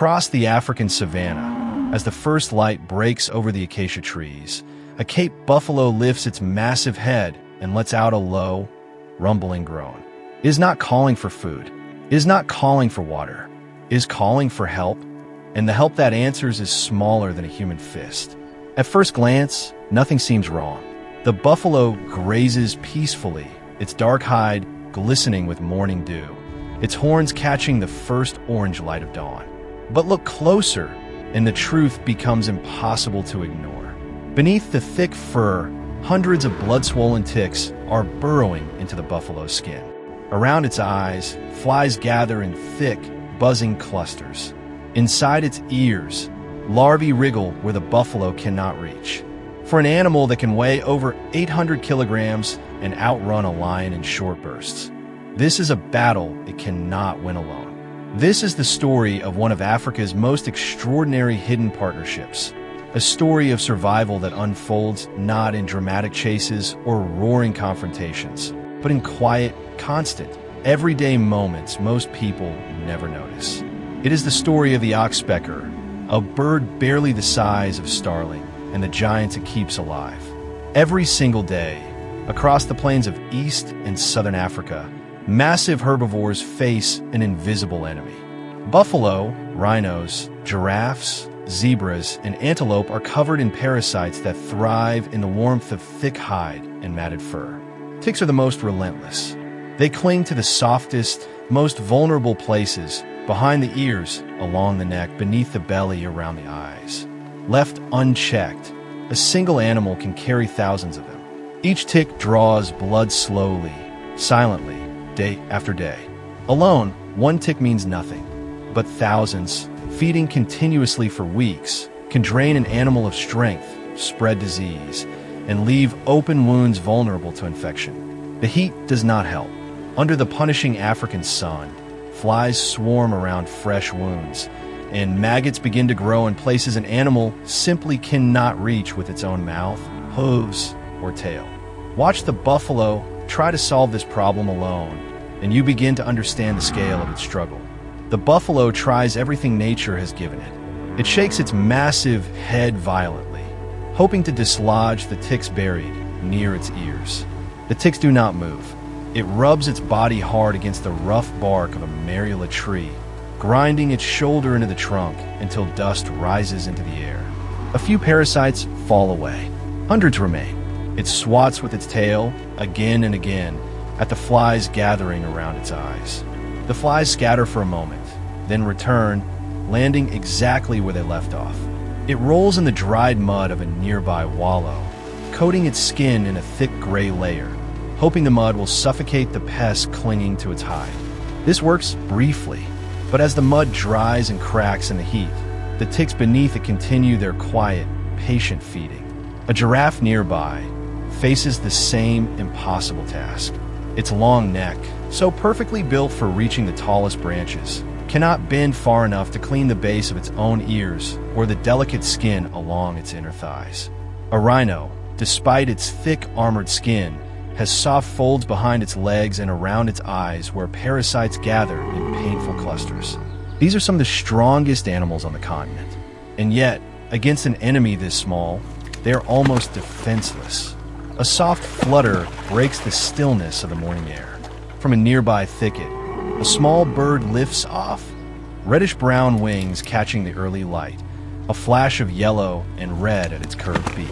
Across the African savanna, as the first light breaks over the acacia trees, a Cape buffalo lifts its massive head and lets out a low, rumbling groan. It is not calling for food. It is not calling for water. It is calling for help, and the help that answers is smaller than a human fist. At first glance, nothing seems wrong. The buffalo grazes peacefully, its dark hide glistening with morning dew, its horns catching the first orange light of dawn. But look closer, and the truth becomes impossible to ignore. Beneath the thick fur, hundreds of blood-swollen ticks are burrowing into the buffalo's skin. Around its eyes, flies gather in thick, buzzing clusters. Inside its ears, larvae wriggle where the buffalo cannot reach. For an animal that can weigh over 800 kilograms and outrun a lion in short bursts, this is a battle it cannot win alone. This is the story of one of Africa's most extraordinary hidden partnerships, a story of survival that unfolds not in dramatic chases or roaring confrontations, but in quiet, constant, everyday moments most people never notice. It is the story of the Oxpecker, a bird barely the size of starling, and the giants it keeps alive. Every single day, across the plains of East and Southern Africa, massive herbivores face an invisible enemy. Buffalo, rhinos, giraffes, zebras, and antelope are covered in parasites that thrive in the warmth of thick hide and matted fur. Ticks are the most relentless. They cling to the softest, most vulnerable places, behind the ears, along the neck, beneath the belly, around the eyes. Left unchecked, a single animal can carry thousands of them. Each tick draws blood slowly, silently, day after day. Alone, one tick means nothing, but thousands, feeding continuously for weeks, can drain an animal of strength, spread disease, and leave open wounds vulnerable to infection. The heat does not help. Under the punishing African sun, flies swarm around fresh wounds, and maggots begin to grow in places an animal simply cannot reach with its own mouth, hooves, or tail. Watch the buffalo try to solve this problem alone, and you begin to understand the scale of its struggle. The buffalo tries everything nature has given it. It shakes its massive head violently, hoping to dislodge the ticks buried near its ears. The ticks do not move. It rubs its body hard against the rough bark of a marula tree, grinding its shoulder into the trunk until dust rises into the air. A few parasites fall away. Hundreds remain. It swats with its tail again and again at the flies gathering around its eyes. The flies scatter for a moment, then return, landing exactly where they left off. It rolls in the dried mud of a nearby wallow, coating its skin in a thick gray layer, hoping the mud will suffocate the pests clinging to its hide. This works briefly, but as the mud dries and cracks in the heat, the ticks beneath it continue their quiet, patient feeding. A giraffe nearby faces the same impossible task. Its long neck, so perfectly built for reaching the tallest branches, cannot bend far enough to clean the base of its own ears or the delicate skin along its inner thighs. A rhino, despite its thick armored skin, has soft folds behind its legs and around its eyes where parasites gather in painful clusters. These are some of the strongest animals on the continent. And yet, against an enemy this small, they are almost defenseless. A soft flutter breaks the stillness of the morning air. From a nearby thicket, a small bird lifts off, reddish-brown wings catching the early light, a flash of yellow and red at its curved beak.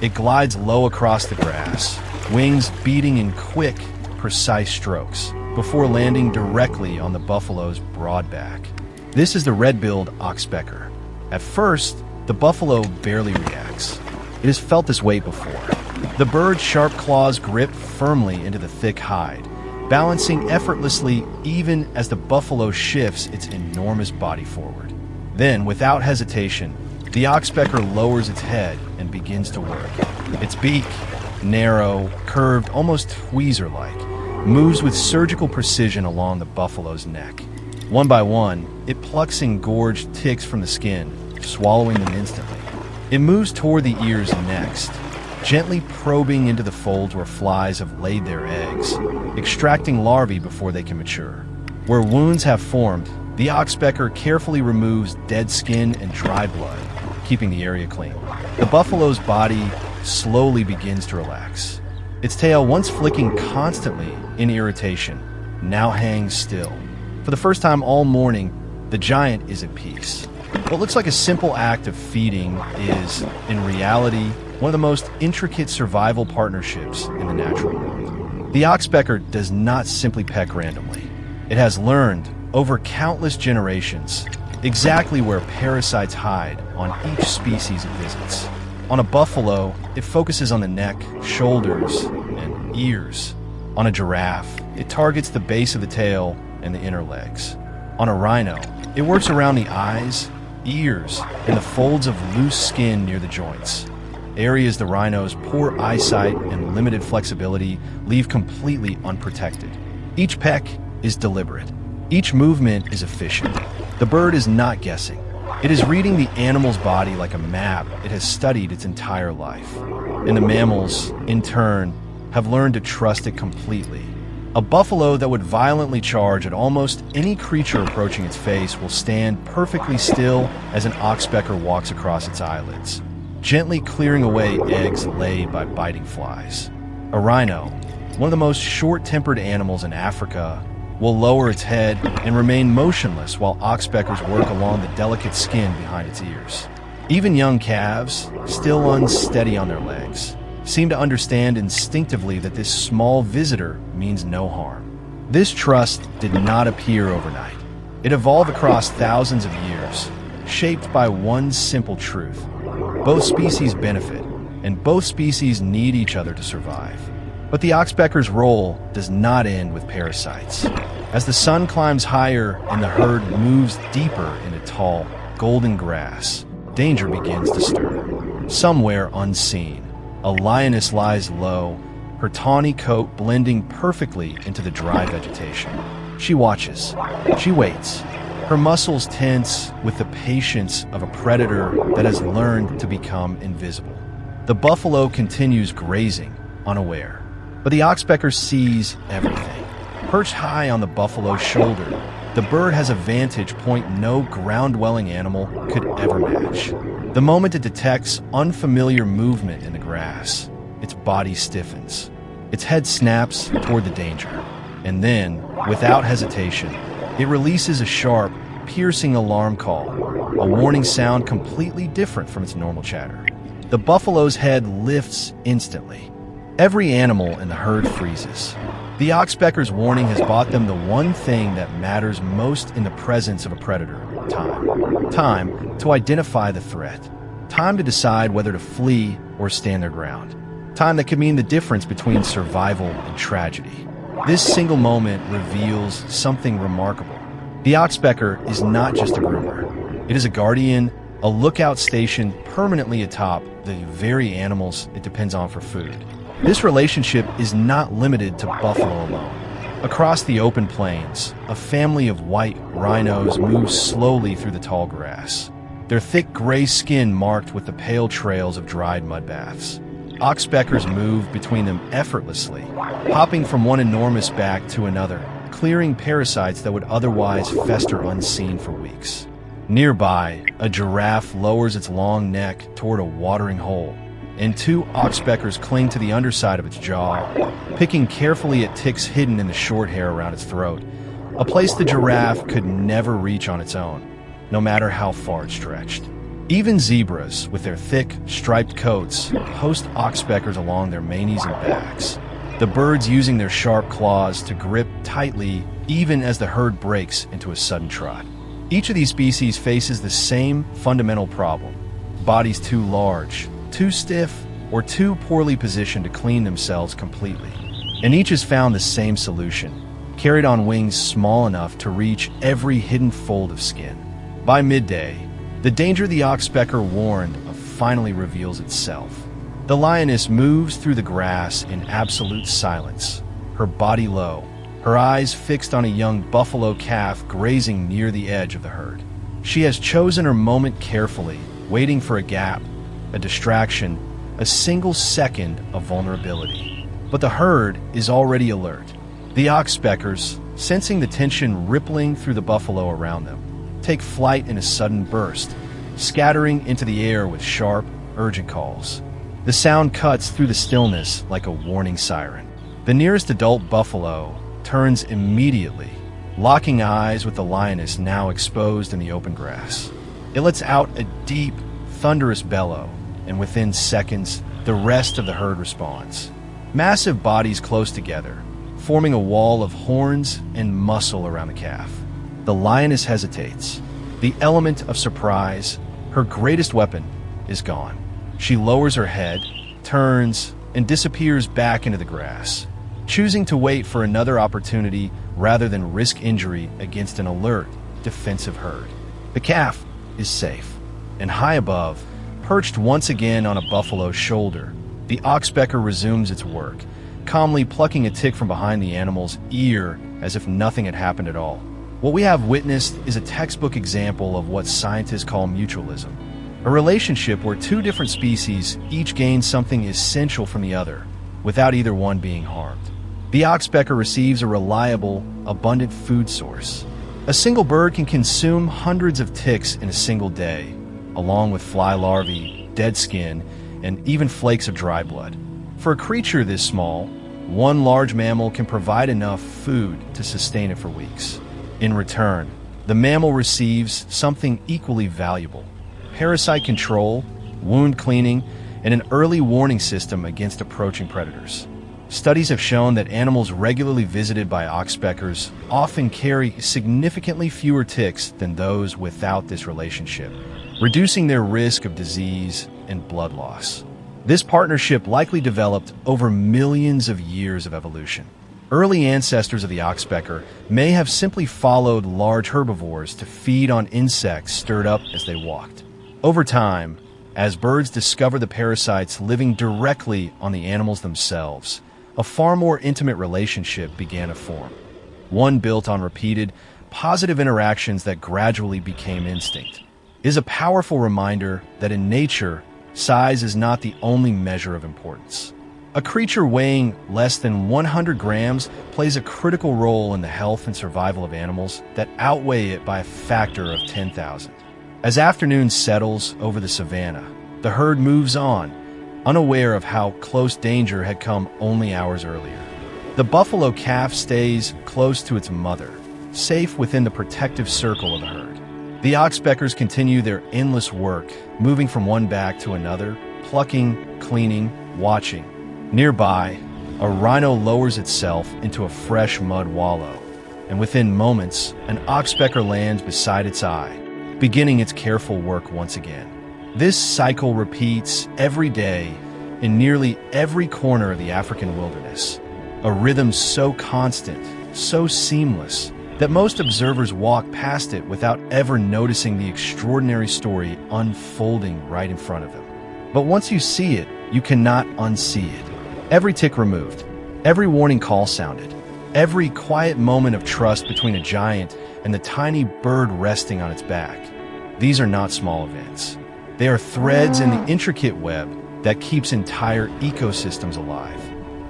It glides low across the grass, wings beating in quick, precise strokes, before landing directly on the buffalo's broad back. This is the red-billed oxpecker. At first, the buffalo barely reacts. It has felt this weight before. The bird's sharp claws grip firmly into the thick hide, balancing effortlessly even as the buffalo shifts its enormous body forward. Then, without hesitation, the oxpecker lowers its head and begins to work. Its beak, narrow, curved, almost tweezer-like, moves with surgical precision along the buffalo's neck. One by one, it plucks engorged ticks from the skin, swallowing them instantly. It moves toward the ears next, gently probing into the folds where flies have laid their eggs, extracting larvae before they can mature. Where wounds have formed, The Oxpecker carefully removes dead skin and dry blood, keeping the area clean. The buffalo's body slowly begins to relax. Its tail, once flicking constantly in irritation, now hangs still. For the first time all morning, the giant is at peace. What looks like a simple act of feeding is, in reality, one of the most intricate survival partnerships in the natural world. The Oxpecker does not simply peck randomly. It has learned, over countless generations, exactly where parasites hide on each species it visits. On a buffalo, it focuses on the neck, shoulders, and ears. On a giraffe, it targets the base of the tail and the inner legs. On a rhino, it works around the eyes, ears, and the folds of loose skin near the joints. Areas the rhino's poor eyesight and limited flexibility leave completely unprotected. Each peck is deliberate. Each movement is efficient. The bird is not guessing. It is reading the animal's body like a map it has studied its entire life. And the mammals, in turn, have learned to trust it completely. A buffalo that would violently charge at almost any creature approaching its face will stand perfectly still as an oxpecker walks across its eyelids, gently clearing away eggs laid by biting flies. A rhino, one of the most short-tempered animals in Africa, will lower its head and remain motionless while oxpeckers work along the delicate skin behind its ears. Even young calves, still unsteady on their legs, seem to understand instinctively that this small visitor means no harm. This trust did not appear overnight. It evolved across thousands of years, shaped by one simple truth. Both species benefit, and both species need each other to survive. But the oxpecker's role does not end with parasites. As the sun climbs higher and the herd moves deeper into tall, golden grass, danger begins to stir. Somewhere unseen, a lioness lies low, her tawny coat blending perfectly into the dry vegetation. She watches. She waits. Her muscles tense with the patience of a predator that has learned to become invisible. The buffalo continues grazing, unaware. But the oxpecker sees everything. Perched high on the buffalo's shoulder, the bird has a vantage point no ground-dwelling animal could ever match. The moment it detects unfamiliar movement in the grass, its body stiffens. Its head snaps toward the danger, and then, without hesitation, it releases a sharp, piercing alarm call, a warning sound completely different from its normal chatter. The buffalo's head lifts instantly. Every animal in the herd freezes. The oxpecker's warning has bought them the one thing that matters most in the presence of a predator: time. Time to identify the threat. Time to decide whether to flee or stand their ground. Time that could mean the difference between survival and tragedy. This single moment reveals something remarkable. The oxpecker is not just a groomer. It is a guardian, a lookout station permanently atop the very animals it depends on for food. This relationship is not limited to buffalo alone. Across the open plains, a family of white rhinos moves slowly through the tall grass, their thick gray skin marked with the pale trails of dried mud baths. Oxpeckers move between them effortlessly, hopping from one enormous back to another, clearing parasites that would otherwise fester unseen for weeks. Nearby, a giraffe lowers its long neck toward a watering hole, and two oxpeckers cling to the underside of its jaw, picking carefully at ticks hidden in the short hair around its throat, a place the giraffe could never reach on its own, no matter how far it stretched. Even zebras, with their thick, striped coats, host oxpeckers along their manes and backs, the birds using their sharp claws to grip tightly even as the herd breaks into a sudden trot. Each of these species faces the same fundamental problem: bodies too large, too stiff, or too poorly positioned to clean themselves completely. And each has found the same solution, carried on wings small enough to reach every hidden fold of skin. By midday, the danger the oxpecker warned of finally reveals itself. The lioness moves through the grass in absolute silence, her body low, her eyes fixed on a young buffalo calf grazing near the edge of the herd. She has chosen her moment carefully, waiting for a gap, a distraction, a single second of vulnerability. But the herd is already alert. The oxpeckers, sensing the tension rippling through the buffalo around them, take flight in a sudden burst, scattering into the air with sharp, urgent calls. The sound cuts through the stillness like a warning siren. The nearest adult buffalo turns immediately, locking eyes with the lioness now exposed in the open grass. It lets out a deep, thunderous bellow, and within seconds, the rest of the herd responds. Massive bodies close together, forming a wall of horns and muscle around the calf. The lioness hesitates. The element of surprise, her greatest weapon, is gone. She lowers her head, turns, and disappears back into the grass, choosing to wait for another opportunity rather than risk injury against an alert, defensive herd. The calf is safe, and high above, perched once again on a buffalo's shoulder, the oxpecker resumes its work, calmly plucking a tick from behind the animal's ear as if nothing had happened at all. What we have witnessed is a textbook example of what scientists call mutualism, a relationship where two different species each gain something essential from the other, without either one being harmed. The oxpecker receives a reliable, abundant food source. A single bird can consume hundreds of ticks in a single day, along with fly larvae, dead skin, and even flakes of dry blood. For a creature this small, one large mammal can provide enough food to sustain it for weeks. In return, the mammal receives something equally valuable: parasite control, wound cleaning, and an early warning system against approaching predators. Studies have shown that animals regularly visited by oxpeckers often carry significantly fewer ticks than those without this relationship, reducing their risk of disease and blood loss. This partnership likely developed over millions of years of evolution. Early ancestors of the oxpecker may have simply followed large herbivores to feed on insects stirred up as they walked. Over time, as birds discovered the parasites living directly on the animals themselves, a far more intimate relationship began to form, one built on repeated, positive interactions that gradually became instinct. It is a powerful reminder that in nature, size is not the only measure of importance. A creature weighing less than 100 grams plays a critical role in the health and survival of animals that outweigh it by a factor of 10,000. As afternoon settles over the savanna, the herd moves on, unaware of how close danger had come only hours earlier. The buffalo calf stays close to its mother, safe within the protective circle of the herd. The oxpeckers continue their endless work, moving from one back to another, plucking, cleaning, watching. Nearby, a rhino lowers itself into a fresh mud wallow, and within moments, an oxpecker lands beside its eye, beginning its careful work once again. This cycle repeats every day in nearly every corner of the African wilderness, a rhythm so constant, so seamless, that most observers walk past it without ever noticing the extraordinary story unfolding right in front of them. But once you see it, you cannot unsee it. Every tick removed, every warning call sounded, every quiet moment of trust between a giant and the tiny bird resting on its back. These are not small events. They are threads in the intricate web that keeps entire ecosystems alive.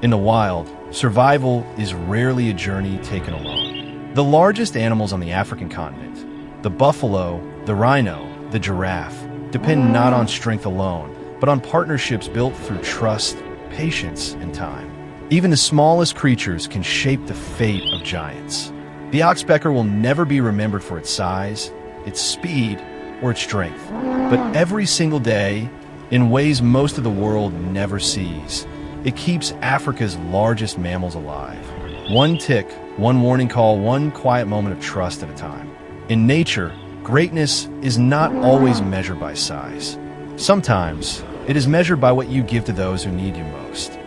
In the wild, survival is rarely a journey taken alone. The largest animals on the African continent, the buffalo, the rhino, the giraffe, depend not on strength alone, but on partnerships built through trust, patience, and time. Even the smallest creatures can shape the fate of giants. The oxpecker will never be remembered for its size, its speed, or its strength, but every single day, in ways most of the world never sees, it keeps Africa's largest mammals alive. One tick, one warning call, one quiet moment of trust at a time. In nature, greatness is not always measured by size. Sometimes, it is measured by what you give to those who need you most.